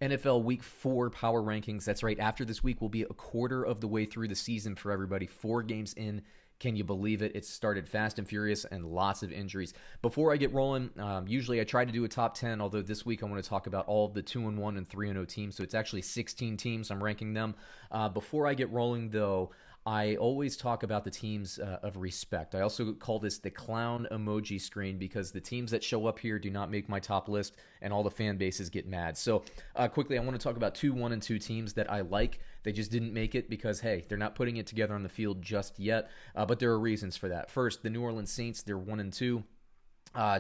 NFL Week 4 power rankings. That's right. After this week, we'll be a quarter of the way through the season for everybody. 4 games in. Can you believe it? It started fast and furious and lots of injuries. Before I get rolling, usually I try to do a top 10, although this week I want to talk about all of the 2-1 and 3-0 teams. So it's actually 16 teams. I'm ranking them. Before I get rolling, though, I always talk about the teams of respect. I also call this the clown emoji screen because the teams that show up here do not make my top list and all the fan bases get mad. So quickly, I want to talk about 2-1 and 2 teams that I like. They just didn't make it because, hey, they're not putting it together on the field just yet, but there are reasons for that. First, the New Orleans Saints, they're 1-2.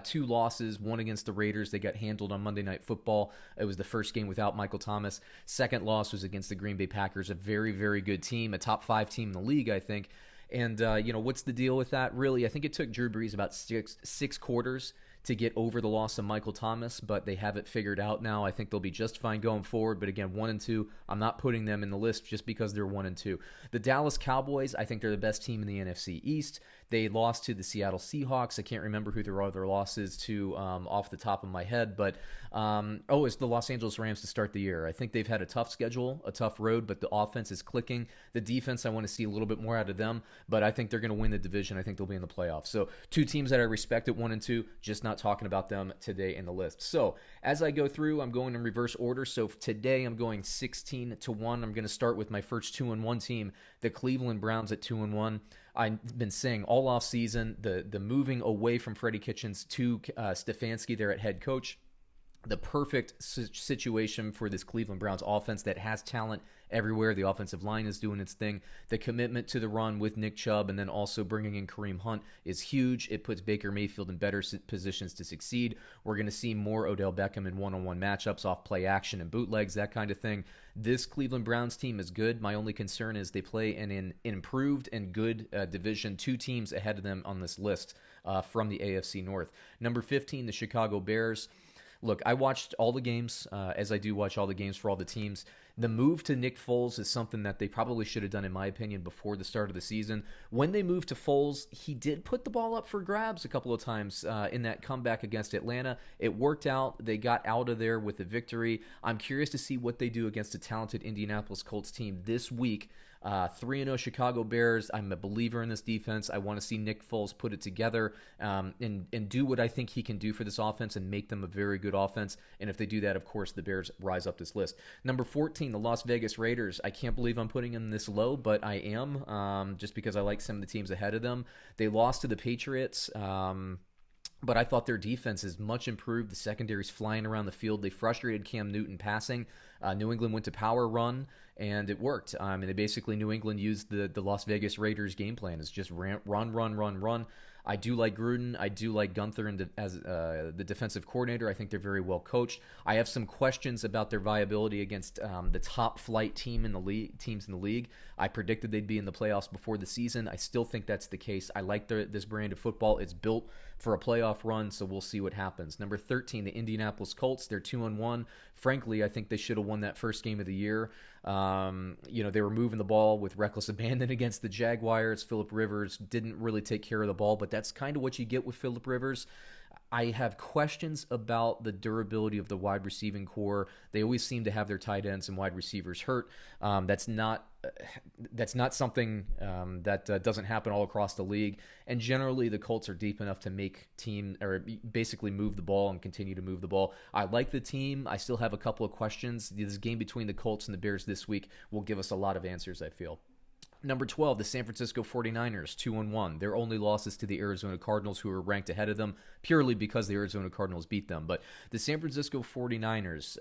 2 losses, one against the Raiders. They got handled on Monday Night Football. It was the first game without Michael Thomas. Second loss was against the Green Bay Packers, a very, very good team, a top 5 team in the league, I think. And, what's the deal with that? Really, I think it took Drew Brees about six quarters to get over the loss of Michael Thomas, but they have it figured out now. I think they'll be just fine going forward. But again, 1-2, I'm not putting them in the list just because they're 1-2. The Dallas Cowboys, I think they're the best team in the NFC East. They lost to the Seattle Seahawks. I can't remember who their other losses to off the top of my head, but it's the Los Angeles Rams to start the year. I think they've had a tough schedule, a tough road, but the offense is clicking. The defense, I want to see a little bit more out of them, but I think they're going to win the division. I think they'll be in the playoffs. So 2 teams that I respect at 1-2, just not talking about them today in the list. So as I go through, I'm going in reverse order. So today I'm going 16-1. I'm going to start with my first 2-1 team, the Cleveland Browns at 2-1. I've been saying all off season the moving away from Freddie Kitchens to Stefanski there at head coach. The perfect situation for this Cleveland Browns offense that has talent everywhere. The offensive line is doing its thing. The commitment to the run with Nick Chubb and then also bringing in Kareem Hunt is huge. It puts Baker Mayfield in better positions to succeed. We're going to see more Odell Beckham in one-on-one matchups off play action and bootlegs, that kind of thing. This Cleveland Browns team is good. My only concern is they play in an improved and good division. 2 teams ahead of them on this list from the AFC North. Number 15, the Chicago Bears. Look, I watched all the games, as I do watch all the games for all the teams. The move to Nick Foles is something that they probably should have done, in my opinion, before the start of the season. When they moved to Foles, he did put the ball up for grabs a couple of times in that comeback against Atlanta. It worked out. They got out of there with a victory. I'm curious to see what they do against a talented Indianapolis Colts team this week. 3-0 Chicago Bears. I'm a believer in this defense. I want to see Nick Foles put it together and do what I think he can do for this offense and make them a very good offense. And if they do that, of course, the Bears rise up this list. Number 14, the Las Vegas Raiders. I can't believe I'm putting them this low, but I am just because I like some of the teams ahead of them. They lost to the Patriots. But I thought their defense is much improved. The secondary's flying around the field. They frustrated Cam Newton passing. New England went to power run, and it worked. And they basically, New England used the Las Vegas Raiders game plan. It's just run. I do like Gruden. I do like Gunther as the defensive coordinator. I think they're very well coached. I have some questions about their viability against the top flight teams in the league. I predicted they'd be in the playoffs before the season. I still think that's the case. I like this brand of football. It's built for a playoff run, so we'll see what happens. Number 13, the Indianapolis Colts. They're 2-1. Frankly, I think they should have won that first game of the year. They were moving the ball with reckless abandon against the Jaguars. Phillip Rivers didn't really take care of the ball, but that's kind of what you get with Phillip Rivers. I have questions about the durability of the wide receiving core. They always seem to have their tight ends and wide receivers hurt. That's not something that doesn't happen all across the league. And generally, the Colts are deep enough to make basically move the ball and continue to move the ball. I like the team. I still have a couple of questions. This game between the Colts and the Bears this week will give us a lot of answers, I feel. Number 12, the San Francisco 49ers, 2-1. Their only losses to the Arizona Cardinals, who are ranked ahead of them, purely because the Arizona Cardinals beat them. But the San Francisco 49ers,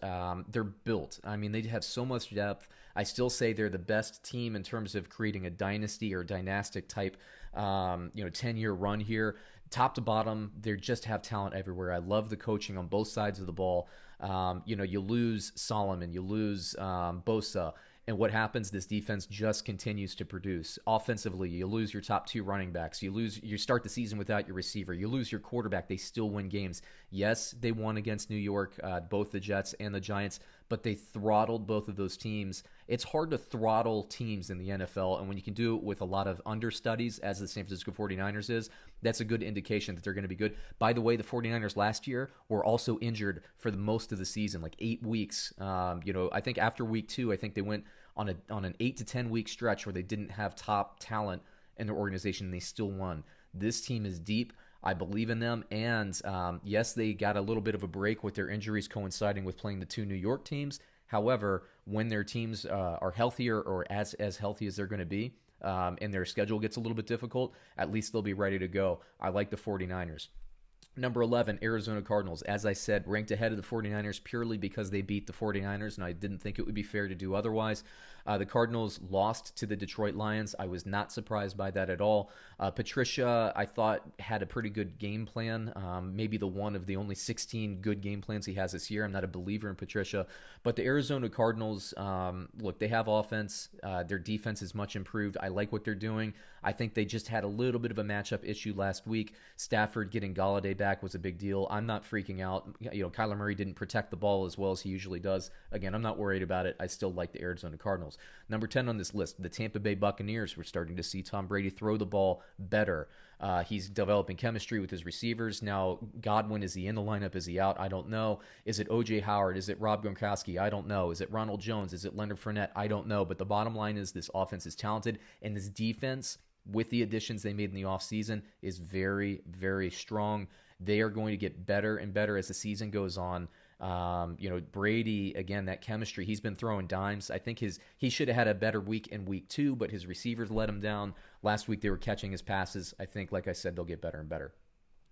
they're built. I mean, they have so much depth. I still say they're the best team in terms of creating a dynasty or dynastic type 10-year run here. Top to bottom, they just have talent everywhere. I love the coaching on both sides of the ball. You lose Solomon, you lose Bosa. And what happens? This defense just continues to produce. Offensively, you lose your top 2 running backs. You start the season without your receiver. You lose your quarterback. They still win games. Yes, they won against New York, both the Jets and the Giants, but they throttled both of those teams. It's hard to throttle teams in the NFL, and when you can do it with a lot of understudies, as the San Francisco 49ers is, that's a good indication that they're going to be good. By the way, the 49ers last year were also injured for the most of the season, like 8 weeks. I think after week 2, I think they went on an 8 to 10 week stretch where they didn't have top talent in their organization, and they still won. This team is deep. I believe in them, and yes, they got a little bit of a break with their injuries coinciding with playing the 2 New York teams. However, when their teams are healthier or as healthy as they're going to be, and their schedule gets a little bit difficult, at least they'll be ready to go. I like the 49ers. Number 11, Arizona Cardinals. As I said, ranked ahead of the 49ers purely because they beat the 49ers, and I didn't think it would be fair to do otherwise. The Cardinals lost to the Detroit Lions. I was not surprised by that at all. Patricia, I thought, had a pretty good game plan, maybe the one of the only 16 good game plans he has this year. I'm not a believer in Patricia. But the Arizona Cardinals, look, they have offense. Their defense is much improved. I like what they're doing. I think they just had a little bit of a matchup issue last week. Stafford getting Galladay back was a big deal. I'm not freaking out. Kyler Murray didn't protect the ball as well as he usually does. Again, I'm not worried about it. I still like the Arizona Cardinals. Number 10 on this list, the Tampa Bay Buccaneers. We're starting to see Tom Brady throw the ball better. He's developing chemistry with his receivers. Now, Godwin, is he in the lineup? Is he out? I don't know. Is it O.J. Howard? Is it Rob Gronkowski? I don't know. Is it Ronald Jones? Is it Leonard Fournette? I don't know. But the bottom line is this offense is talented, and this defense, with the additions they made in the offseason, is very, very strong. They are going to get better and better as the season goes on. Brady, again, that chemistry, he's been throwing dimes. I think he should have had a better week in week 2, but his receivers let him down. Last week they were catching his passes. I think, like I said, they'll get better and better.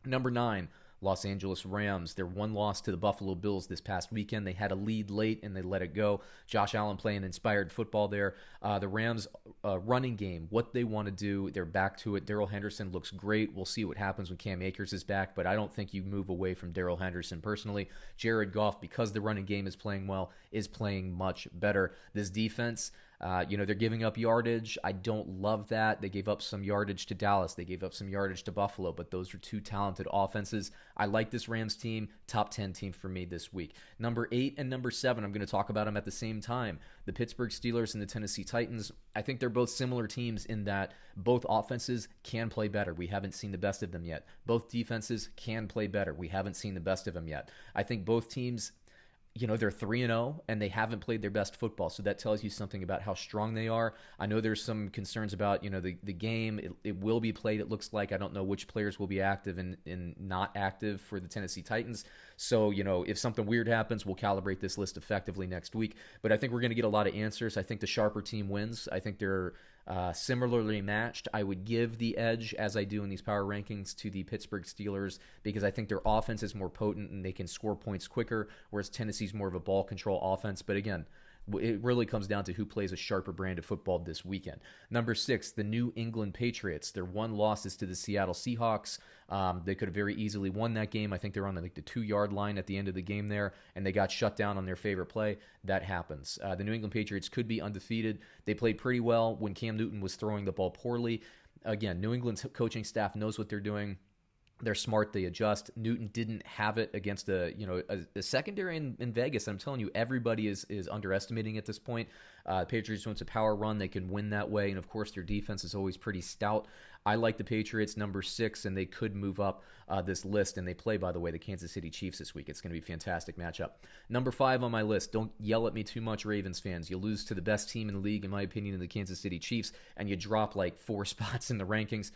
Number 9, Los Angeles Rams. Their one loss to the Buffalo Bills this past weekend. They had a lead late and they let it go. Josh Allen playing inspired football there. The Rams running game, what they want to do, they're back to it. Darrell Henderson looks great. We'll see what happens when Cam Akers is back, but I don't think you move away from Darrell Henderson personally. Jared Goff, because the running game is playing well, is playing much better. This defense, they're giving up yardage. I don't love that. They gave up some yardage to Dallas. They gave up some yardage to Buffalo, but those are 2 talented offenses. I like this Rams team. Top 10 team for me this week. Number 8 and number 7, I'm going to talk about them at the same time. The Pittsburgh Steelers and the Tennessee Titans. I think they're both similar teams in that both offenses can play better. We haven't seen the best of them yet. Both defenses can play better. We haven't seen the best of them yet. I think both teams, they're 3-0 and they haven't played their best football. So that tells you something about how strong they are. I know there's some concerns about, the game. It will be played, it looks like. I don't know which players will be active and not active for the Tennessee Titans. So, if something weird happens, we'll calibrate this list effectively next week. But I think we're going to get a lot of answers. I think the sharper team wins. I think they're similarly matched. I would give the edge, as I do in these power rankings, to the Pittsburgh Steelers because I think their offense is more potent and they can score points quicker, whereas Tennessee's more of a ball control offense. But again, it really comes down to who plays a sharper brand of football this weekend. Number 6, the New England Patriots. Their one loss is to the Seattle Seahawks. They could have very easily won that game. I think they're on the 2-yard line at the end of the game there, and they got shut down on their favorite play. That happens. The New England Patriots could be undefeated. They played pretty well when Cam Newton was throwing the ball poorly. Again, New England's coaching staff knows what they're doing. They're smart. They adjust. Newton didn't have it against a secondary in Vegas. I'm telling you, everybody is underestimating at this point. Patriots went to power run. They can win that way. And, of course, their defense is always pretty stout. I like the Patriots, number 6, and they could move up this list. And they play, by the way, the Kansas City Chiefs this week. It's going to be a fantastic matchup. Number 5 on my list. Don't yell at me too much, Ravens fans. You lose to the best team in the league, in my opinion, in the Kansas City Chiefs, and you drop like 4 spots in the rankings.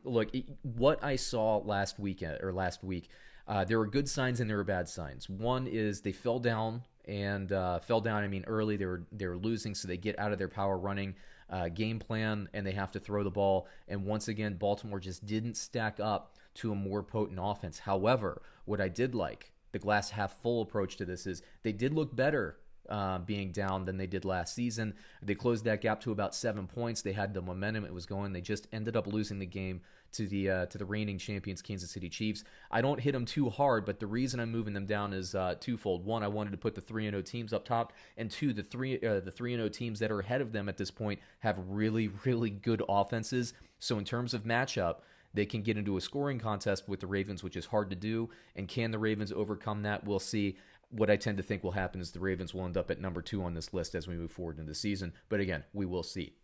Look, what I saw last week, there were good signs and there were bad signs. One is they fell down early. They were losing, so they get out of their power running game plan and they have to throw the ball. And once again, Baltimore just didn't stack up to a more potent offense. However, what I did like, the glass half full approach to this, is they did look better being down than they did last season. They closed that gap to about 7 points. They had the momentum. It was going. They just ended up losing the game to the reigning champions, Kansas City Chiefs. I don't hit them too hard, but the reason I'm moving them down is twofold. One, I wanted to put the 3-0 teams up top, and two, the 3-0 teams that are ahead of them at this point have really, really good offenses. So in terms of matchup, they can get into a scoring contest with the Ravens, which is hard to do. And can the Ravens overcome that? We'll see. what I tend to think will happen is the Ravens will end up at number 2 on this list as we move forward in the season. But again, we will see.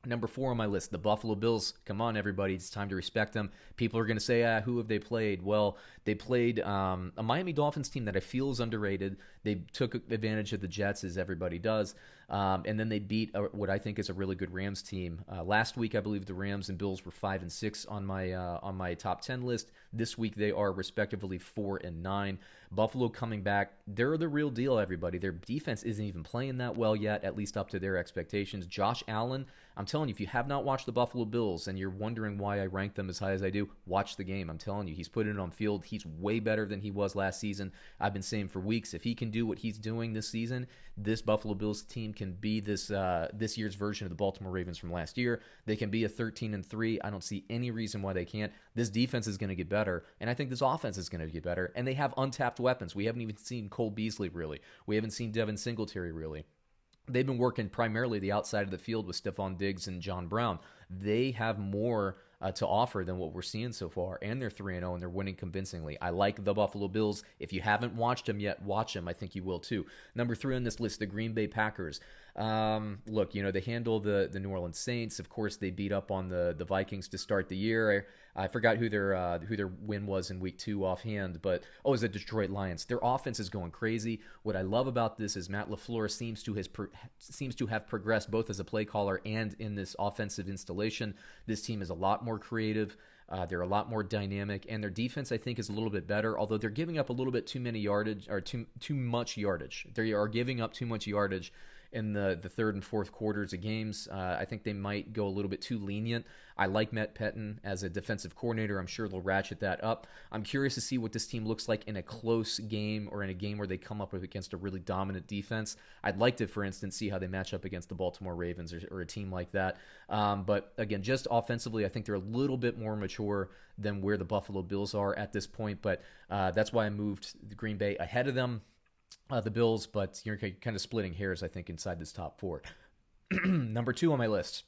Number 4 on my list, the Buffalo Bills. Come on, everybody. It's time to respect them. People are going to say, who have they played? Well, they played a Miami Dolphins team that I feel is underrated. They took advantage of the Jets, as everybody does. And then they beat what I think is a really good Rams team. Last week, I believe the Rams and Bills were 5 and 6 on my top 10 list. This week, they are respectively 4 and 9. Buffalo coming back. They're the real deal, everybody. Their defense isn't even playing that well yet, at least up to their expectations. Josh Allen, I'm telling you, if you have not watched the Buffalo Bills and you're wondering why I rank them as high as I do, watch the game. I'm telling you, he's putting it on field. He's way better than he was last season. I've been saying for weeks, if he can do what he's doing this season, this Buffalo Bills team can be this year's version of the Baltimore Ravens from last year. They can be a 13-3. I don't see any reason why they can't. This defense is going to get better, and I think this offense is going to get better, and they have untapped weapons. We haven't even seen Cole Beasley, really. We haven't seen Devin Singletary, really. They've been working primarily the outside of the field with Stephon Diggs and John Brown. They have more to offer than what we're seeing so far, and they're 3-0, and they're winning convincingly. I like the Buffalo Bills. If you haven't watched them yet, watch them. I think you will too. Number 3 on this list, the Green Bay Packers. Look, they handle the New Orleans Saints. Of course, they beat up on the Vikings to start the year. I forgot who their win was in week 2 offhand, but it was the Detroit Lions. Their offense is going crazy. What I love about this is Matt LaFleur seems to have progressed both as a play caller and in this offensive installation. This team is a lot more creative. They're a lot more dynamic, and their defense, I think, is a little bit better, although they're giving up a little bit too much yardage. They are giving up too much yardage in the third and fourth quarters of games. I think they might go a little bit too lenient. I like Matt Pettin as a defensive coordinator. I'm sure they'll ratchet that up. I'm curious to see what this team looks like in a close game or in a game where they come up against a really dominant defense. I'd like to, for instance, see how they match up against the Baltimore Ravens or a team like that. But again, just offensively, I think they're a little bit more mature than where the Buffalo Bills are at this point. But that's why I moved the Green Bay ahead of them. The Bills, but you're kind of splitting hairs, I think, inside this top 4. Number 2 on my list,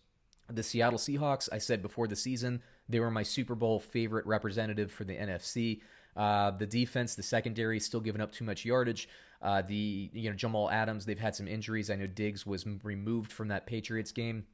the Seattle Seahawks. I said before the season they were my Super Bowl favorite representative for the NFC. The defense, the secondary, still giving up too much yardage. Jamal Adams, they've had some injuries. I know Diggs was removed from that Patriots game,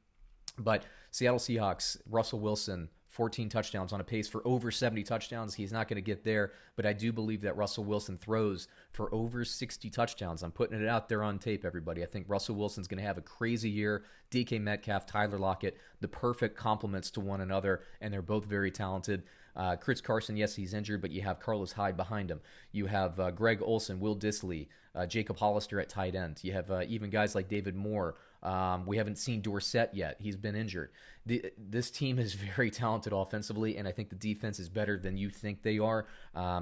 but Seattle Seahawks, Russell Wilson, 14 touchdowns, on a pace for over 70 touchdowns. He's not going to get there, but I do believe that Russell Wilson throws for over 60 touchdowns. I'm putting it out there on tape, everybody. I think Russell Wilson's going to have a crazy year. DK Metcalf, Tyler Lockett, the perfect complements to one another, and they're both very talented. Chris Carson, yes, he's injured, but you have Carlos Hyde behind him. You have Greg Olsen, Will Dissly, Jacob Hollister at tight end. You have even guys like David Moore. We haven't seen Dorsett yet. He's been injured. This team is very talented offensively, and I think the defense is better than you think they are.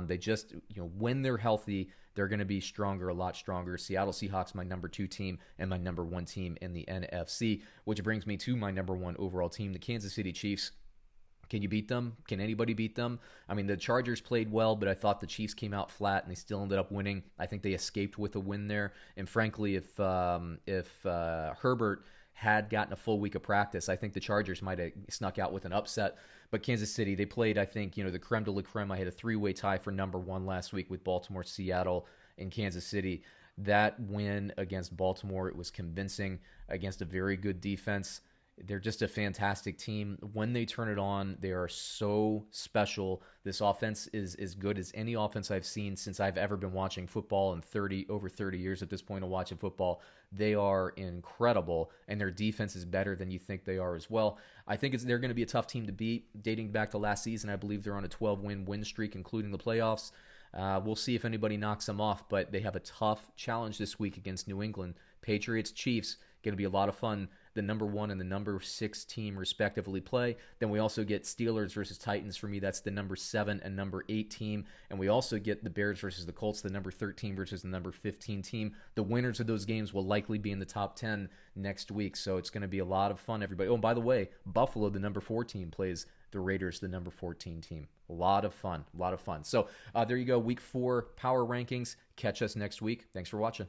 They just, when they're healthy, they're going to be stronger, a lot stronger. Seattle Seahawks, my number 2 team, and my number 1 team in the NFC, which brings me to my number 1 overall team, the Kansas City Chiefs. Can you beat them? Can anybody beat them? I mean, the Chargers played well, but I thought the Chiefs came out flat, and they still ended up winning. I think they escaped with a win there. And frankly, if Herbert had gotten a full week of practice, I think the Chargers might have snuck out with an upset. But Kansas City, they played, I think, the creme de la creme. I had a 3-way tie for number 1 last week with Baltimore, Seattle, and Kansas City. That win against Baltimore, it was convincing against a very good defense. They're just a fantastic team. When they turn it on, they are so special. This offense is as good as any offense I've seen since I've ever been watching football in over 30 years at this point of watching football. They are incredible, and their defense is better than you think they are as well. I think they're going to be a tough team to beat. Dating back to last season, I believe they're on a 12-win win streak, including the playoffs. We'll see if anybody knocks them off, but they have a tough challenge this week against New England. Patriots, Chiefs, going to be a lot of fun. The number 1 and the number 6 team respectively play. Then we also get Steelers versus Titans. For me, that's the number 7 and number 8 team. And we also get the Bears versus the Colts, the number 13 versus the number 15 team. The winners of those games will likely be in the top 10 next week. So it's going to be a lot of fun, everybody. Oh, and by the way, Buffalo, the number 4 team, plays the Raiders, the number 14 team. A lot of fun. So there you go. Week 4 power rankings. Catch us next week. Thanks for watching.